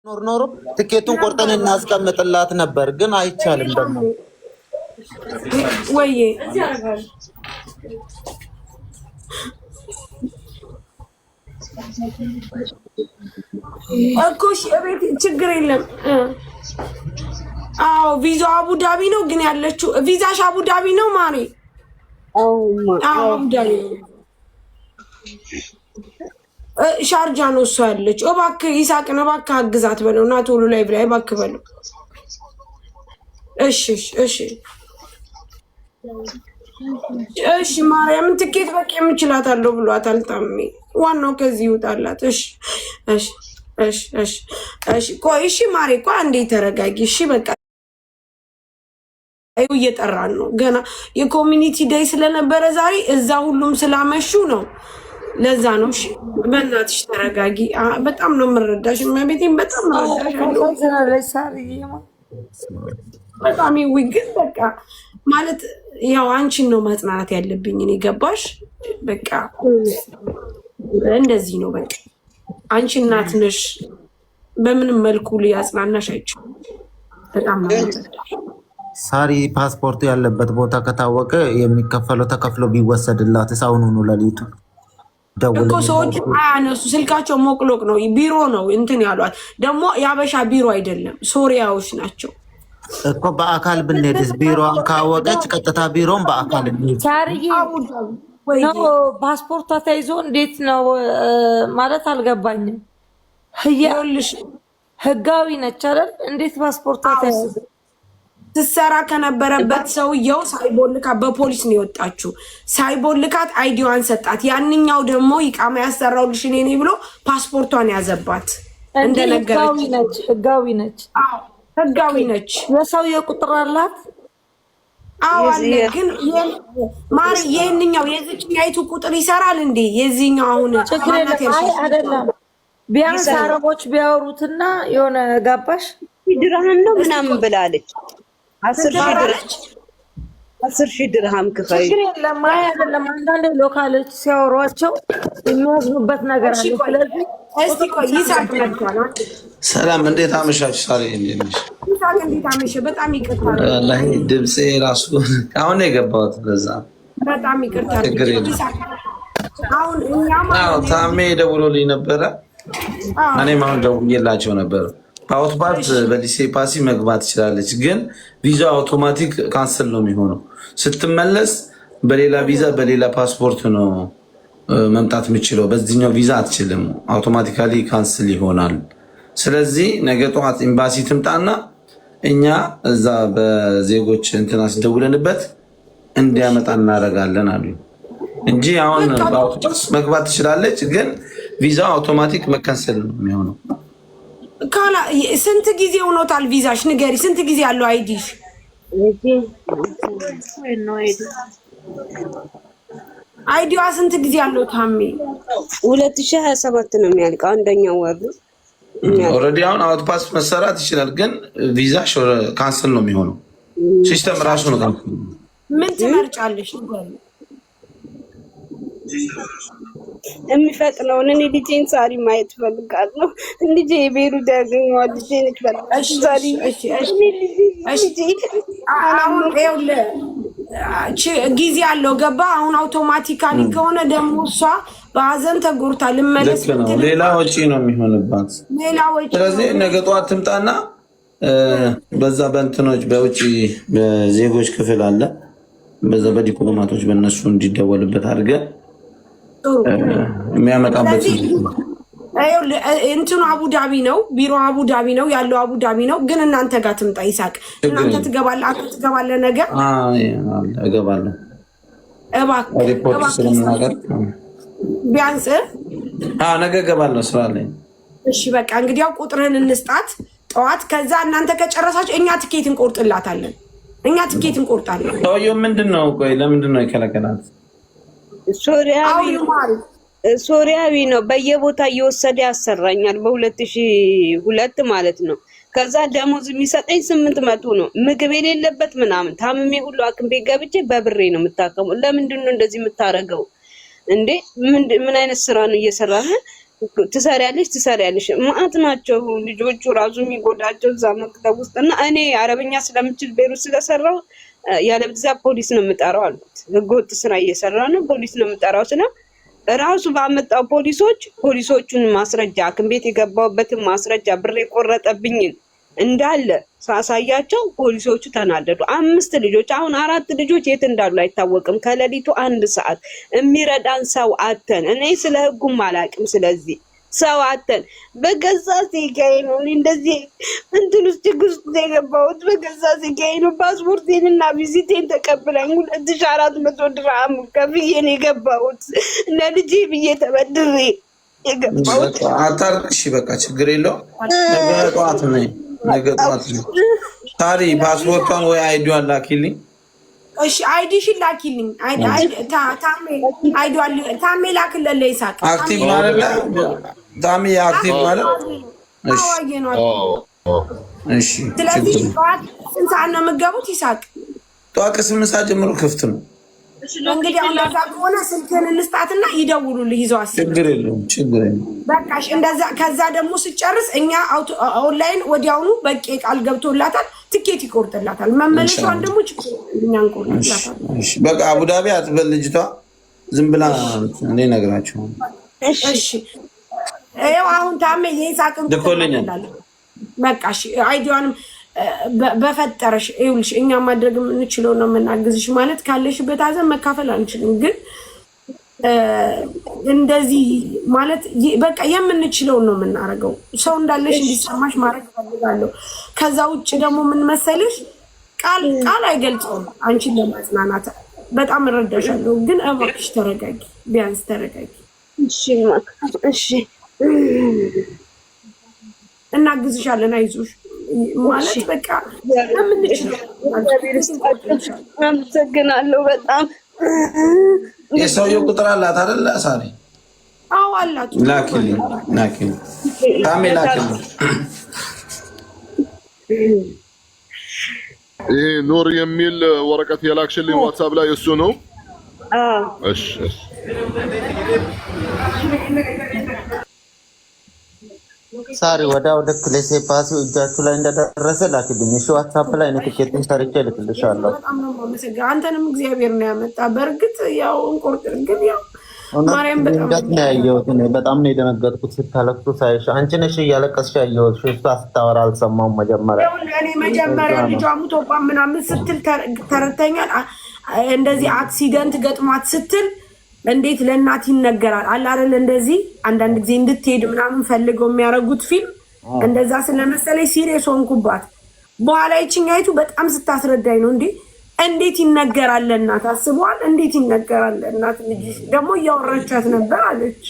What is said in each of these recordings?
ኖር ትኬቱን ቆርጠን እናስቀምጥላት ነበር፣ ግን አይቻልም ደግሞ ወይ እኮሽ እቤት ችግር የለም። አዎ ቪዛ አቡዳቢ ነው፣ ግን ያለችው ቪዛሽ አቡዳቢ ነው ማሪ። አዎ አቡዳቢ ሻርጃ ነው እሷ ያለችው። እባክህ ይሳቅን እባክህ አግዛት በለው እና ቶሎ ላይ ብላይ እባክህ በለው። እሺ እሺ እሺ ማርያምን ትኬት በቃ የምችላታለሁ ብሏታል ታሜ። ዋናው ከዚህ ይውጣላት። እሺ እሺ እሺ እሺ እሺ ቆይ እሺ ማሬ ቆይ አንዴ ተረጋጊ። እሺ በቃ እየጠራን ነው ገና የኮሚኒቲ ዴይ ስለነበረ ዛሬ እዛ ሁሉም ስላመሹ ነው። ለዛ ነው። እሺ በእናትሽ ተረጋጊ። በጣም ነው የምረዳሽ እመቤቴን በጣም ነው በጣም ይውግን በቃ ማለት ያው አንቺን ነው ማጽናናት ያለብኝ እኔ ገባሽ። በቃ እንደዚህ ነው በቃ አንቺ እናት ነሽ። በምንም መልኩ ሊያጽናናሽ አይችልም። በጣም ነው ሳሪ ፓስፖርቱ ያለበት ቦታ ከታወቀ የሚከፈለው ተከፍሎ ቢወሰድላት ሳውኑኑ ለሊቱ እኮ ሰዎች አያነሱ። ስልካቸው ሞቅሎቅ ነው። ቢሮ ነው እንትን ያሏት ደግሞ የአበሻ ቢሮ አይደለም ሶሪያዎች ናቸው እኮ። በአካል ብንሄድስ ቢሮን ካወቀች ቀጥታ ቢሮን በአካል ነው። ፓስፖርቷ ተይዞ እንዴት ነው ማለት አልገባኝም። ህጋዊ ነች አይደል? እንዴት ፓስፖርቷ ተይዞ ትሰራ ከነበረበት ሰውየው ሳይቦልካት በፖሊስ ነው የወጣችው። ሳይቦልካት አይዲዋን ሰጣት። ያንኛው ደግሞ ይቃማ ያሰራው ልሽ እኔ ብሎ ፓስፖርቷን ያዘባት። እንደነገረች ህጋዊ ነች። አዎ ህጋዊ ነች። የሰውየው ቁጥር አላት። አዎ አለ። ግን ማሪ የእኛው የዚህኛይቱ ቁጥር ይሰራል እንዴ? የዚህኛው አሁን አይደለም። ቢያንስ አረቦች ቢያወሩትና የሆነ ጋባሽ ድርሃም ነው ምናምን ብላለች። 10,000 ድርሃም ክፈይ። ችግር የለም። አይደለም አንዳንድ ሎካሎች ሲያወሯቸው የሚያዝኑበት ነገር አለ። ስለዚህ እስቲ ቆይ ይሳቅ መጥቷል። ሰላም እንዴት አመሻችሁ? ሳሪ እንዴት ነሽ? ይሳቅ እንዴት አመሸ? በጣም ይቅርታ ወላሂ ድምጼ ራሱ አሁን ነው የገባሁት። ለዛ በጣም ይቅርታ። አሁን እኛ ማለት ታሜ ደውሎልኝ ነበረ። እኔም አሁን ደውዬላቸው ነበር። በአውቶፓስ በሊሴ ፓሲ መግባት ትችላለች፣ ግን ቪዛ አውቶማቲክ ካንስል ነው የሚሆነው። ስትመለስ በሌላ ቪዛ በሌላ ፓስፖርት ነው መምጣት የምችለው። በዚህኛው ቪዛ አትችልም፣ አውቶማቲካሊ ካንስል ይሆናል። ስለዚህ ነገ ጠዋት ኤምባሲ ትምጣና እኛ እዛ በዜጎች እንትና ሲደውለንበት እንዲያመጣ እናደርጋለን አሉ እንጂ አሁን በአውቶፓስ መግባት ትችላለች፣ ግን ቪዛው አውቶማቲክ መከንሰል ነው የሚሆነው። ካላ ስንት ጊዜ ሆኖታል ቪዛሽ? ንገሪ። ስንት ጊዜ ያለው አይዲሽ? አይዲዋ ስንት ጊዜ ያለው ታሜ? 2027 ነው የሚያልቀው አንደኛው ወር። ኦልሬዲ አሁን አውቶፓስ መሰራት ይችላል፣ ግን ቪዛሽ ካንስል ነው የሚሆነው። ሲስተም ራሱ ነው ካንስል። ምን ትመርጫለሽ? የሚፈጥነውን እኔ ልጄን ሳሪ ማየት ፈልጋለሁ። ልጄ የቤሩት ያገኘዋል። ልጄን ይፈልጋል ሳሪ። አሁን ጊዜ አለው ገባ። አሁን አውቶማቲካሊ ከሆነ ደግሞ እሷ በሀዘን ተጎርታ ልመለስ ሌላ ወጪ ነው የሚሆንባት። ሌላ ወጪ። ስለዚህ ነገ ጠዋት ትምጣና በዛ በእንትኖች በውጭ በዜጎች ክፍል አለ፣ በዛ በዲፕሎማቶች በእነሱ እንዲደወልበት አድርገን የሚያመጣበት እንትኑ አቡዳቢ ነው፣ ቢሮ አቡዳቢ ነው ያለው፣ አቡዳቢ ነው። ግን እናንተ ጋር ትምጣ ይሳቅ። እናንተ ትገባለህ፣ አንተ ትገባለህ። ነገር እገባለሁ እባክህ ሪፖርት ስለምናገር ቢያንስ ነገ እገባለሁ ስራ ላይ። እሺ በቃ እንግዲህ ያው ቁጥርህን እንስጣት ጠዋት። ከዛ እናንተ ከጨረሳችሁ እኛ ትኬት እንቆርጥላታለን። እኛ ትኬት እንቆርጣለን። ሰውየው ምንድን ነው? ቆይ ለምንድን ነው የከለከላት? ሶሪያዊ ነው። በየቦታ እየወሰደ ያሰራኛል። በ2002 ማለት ነው። ከዛ ደሞዝ የሚሰጠኝ 800 ነው። ምግብ የሌለበት ምናምን ታምሜ ሁሉ ሐኪም ቤት ገብቼ በብሬ ነው የምታከመው። ለምንድን ነው እንደዚህ የምታረገው እንዴ? ምን አይነት ስራ ነው እየሰራህ? ትሰሪያለሽ ማአት ናቸው ልጆቹ ራሱ የሚጎዳቸው እዛ መክተብ ውስጥ እና እኔ አረበኛ ስለምችል ቤሩት ስለሰራው ያለብዛ ፖሊስ ነው የምጠራው አልኩት። ህገወጥ ስራ እየሰራ ነው ፖሊስ ነው የምጠራው ስለ ራሱ ባመጣው ፖሊሶቹን ማስረጃ ሐኪም ቤት የገባውበትን ማስረጃ ብር የቆረጠብኝን እንዳለ ሳሳያቸው ፖሊሶቹ ተናደዱ። 5 ልጆች አሁን 4 ልጆች የት እንዳሉ አይታወቅም። ከሌሊቱ 1 ሰዓት የሚረዳን ሰው አተን እኔ ስለ ህጉም አላውቅም። ስለዚህ ሰው አተን በገዛ ዜጋዬ ነው እንደዚህ እንትን ውስጥ ችግር ውስጥ የገባሁት በገዛ ዜጋዬ ነው። ፓስፖርቴንና ቪዚቴን ተቀብለኝ 2400 ድርሃም ከፍዬ ነው የገባሁት ለልጄ ብዬ ተበድሬ የገባሁት። አታርቅሽ በቃ ችግር የለውም። ነገ ጠዋት ነው ታሪ ፓስፖርቷን ወይ አይዲዋን ላኪልኝ። እሺ አይዲሽን ላኪልኝ። ታሜ ላክለለ ይሳቅ አክቲቭ ማለት ታሜ አክቲቭ ማለት እሺ። ስለዚህ ጠዋት ስንት ሰዓት ነው የምትገቡት? ይሳቅ ጠዋት ከ8 ሰዓት ጀምሮ ክፍት ነው። እንግዲህ አሁን ለዛ ከሆነ ስልክህን እንስጣትና ይደውሉልህ ይዘው አስብ። ችግር የለውም። በቃ እሺ እንደዛ። ከዛ ደግሞ ስጨርስ እኛ ኦንላይን ወዲያውኑ በቂ ቃል ገብቶላታል፣ ትኬት ይቆርጥላታል። መመለሻዋን ደግሞ እኛ እንቆርጥላታል። እሺ በቃ አቡዳቢ አትበል ልጅቷ ዝም ብላ እኔ እነግራቸዋለሁ። እሺ ይኸው አሁን ታሜ የይሳቅን ልኮልኛል። በቃ እሺ አይዲዋንም በፈጠረሽ ይኸውልሽ እኛ ማድረግ የምንችለው ነው የምናግዝሽ። ማለት ካለሽበት ሀዘን መካፈል አንችልም፣ ግን እንደዚህ ማለት በቃ የምንችለው ነው የምናደርገው። ሰው እንዳለሽ እንዲሰማሽ ማድረግ እፈልጋለሁ። ከዛ ውጭ ደግሞ ምን መሰለሽ ቃል አይገልጸውም አንቺን ለማጽናናት። በጣም እረዳሻለሁ፣ ግን እባክሽ ተረጋጊ፣ ቢያንስ ተረጋጊ። እሺ እናግዝሻለን፣ አይዞሽ ማለት በቃ የምንችለው። አመሰግናለሁ በጣም። የሰውየው ቁጥር አላት አይደል ሳሪ? አዎ አላት። ላኪልኝ ታሜ ላኪልኝ። ይሄ ኑር የሚል ወረቀት የላክሽልኝ ዋትስአፕ ላይ እሱ ነው? እሺ ሳሪ ወዳው ልክ ለሴፓሲው እጃችሁ ላይ እንደደረሰ ላኪልኝ። እሺ ዋትስአፕ ላይ ነው ትኬቱን ሰርቼ ልክልሻለሁ። በጣም ነው የማመሰግነው። አንተንም እግዚአብሔር ነው ያመጣ። በእርግጥ ያው እንቆርጥ ግን ያው ማርያም በጣም ነው ያየሁት። በጣም ነው የደነገጥኩት ስታለቅሱ ሳይሽ። አንቺ ነሽ እያለቀስሽ ያየሁት። እሷ ስታወራ አልሰማሁም መጀመሪያ። እኔ መጀመሪያ ልጇ ሙቶባ ምናምን ስትል ተረተኛል። እንደዚህ አክሲደንት ገጥሟት ስትል እንዴት ለእናት ይነገራል አለ አይደል? እንደዚህ አንዳንድ ጊዜ እንድትሄድ ምናምን ፈልገው የሚያደርጉት ፊልም እንደዛ ስለመሰለኝ ሲሪየስ ሆንኩባት። በኋላ ይችኛይቱ በጣም ስታስረዳኝ ነው እንዴት ይነገራል ለእናት አስበዋል። እንዴት ይነገራል ለእናት ልጅ ደግሞ እያወራቻት ነበር አለች።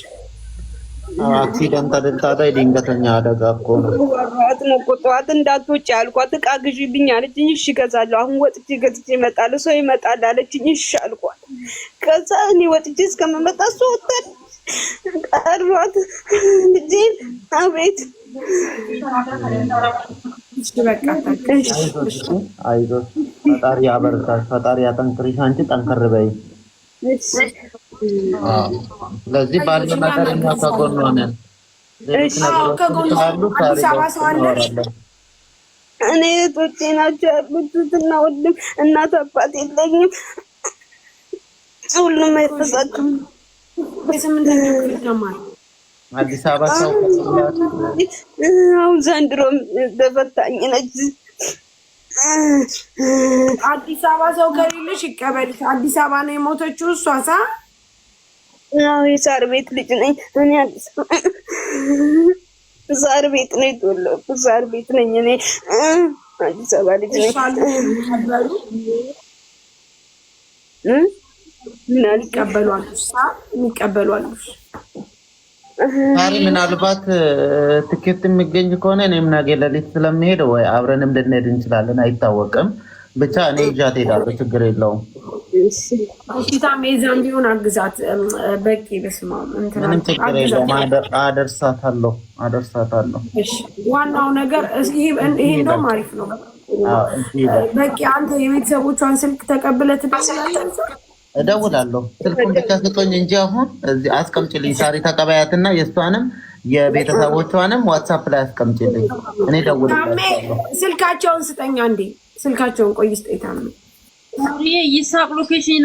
አክሲደንት አደልታታይ ድንገተኛ አደጋ እኮ ነው። ወራት ነው ቆጣት እንዳትወጪ አልኳት። ዕቃ ግዢብኝ አለችኝ። እሺ እገዛለሁ። አሁን ወጥቼ ገዝቼ እመጣለሁ። ሰው ይመጣል አለችኝ። እሺ አልኳት። ከዛ እኔ ወጥቼ እስከምመጣ ሰው ወጣች። ቀሯት ልጄን አቤት አይዞሽ፣ ፈጣሪ ያበርታሽ፣ ፈጣሪ ያጠንክርሽ። አንቺ ጠንከር በይ። ስለዚህ ባለው ነገር እኛ ከጎን ሆነን እኔ እህቶቼ ናቸው ያሉት እና ወንድም እናት አባት የለኝም። ሁሉም አይተሳቅም። አዲስ አበባ ሰው አሁን ዘንድሮም ተፈታኝ ነች። አዲስ አበባ ሰው ከሌለሽ ይቀበልሽ። አዲስ አበባ ነው የሞተችው እሷ ሳ የሳር ቤት ልጅ ነኝ እኔ። ሳር ቤት ነው የተወለድኩት። ሳር ቤት ነኝ እኔ። አዲስ አበባ ልጅ ነኝ። ምን ይቀበሏል? ይቀበሏል። ሳሪ ምናልባት ትኬት የሚገኝ ከሆነ እኔም ነገ ሌሊት ስለሚሄድ ወይ አብረንም ልንሄድ እንችላለን፣ አይታወቅም። ብቻ እኔ ይዣት ሄዳለሁ፣ ችግር የለውም። እሺታ ሜዛም ቢሆን አግዛት። በቂ በስማ ምንም ችግር የለውም። አደርሳታለሁ። እሺ ዋናው ነገር ይሄ ነው። አሪፍ ነው። በቂ አንተ የቤተሰቦቿን ስልክ ተቀብለህ ትደውላለህ። እደውላለሁ። ስልኩን ብቻ ስጡኝ እንጂ አሁን እዚህ አስቀምጪልኝ። ሳሪ ተቀበያትና የእሷንም የቤተሰቦቿንም ዋትስአፕ ላይ አስቀምጪልኝ። እኔ እደውልላቸዋለሁ። ስልካቸውን ስጠኝ አንዴ። ስልካቸውን ቆይ ስጠኝ ታሜ። ይሳቅ ሎኬሽን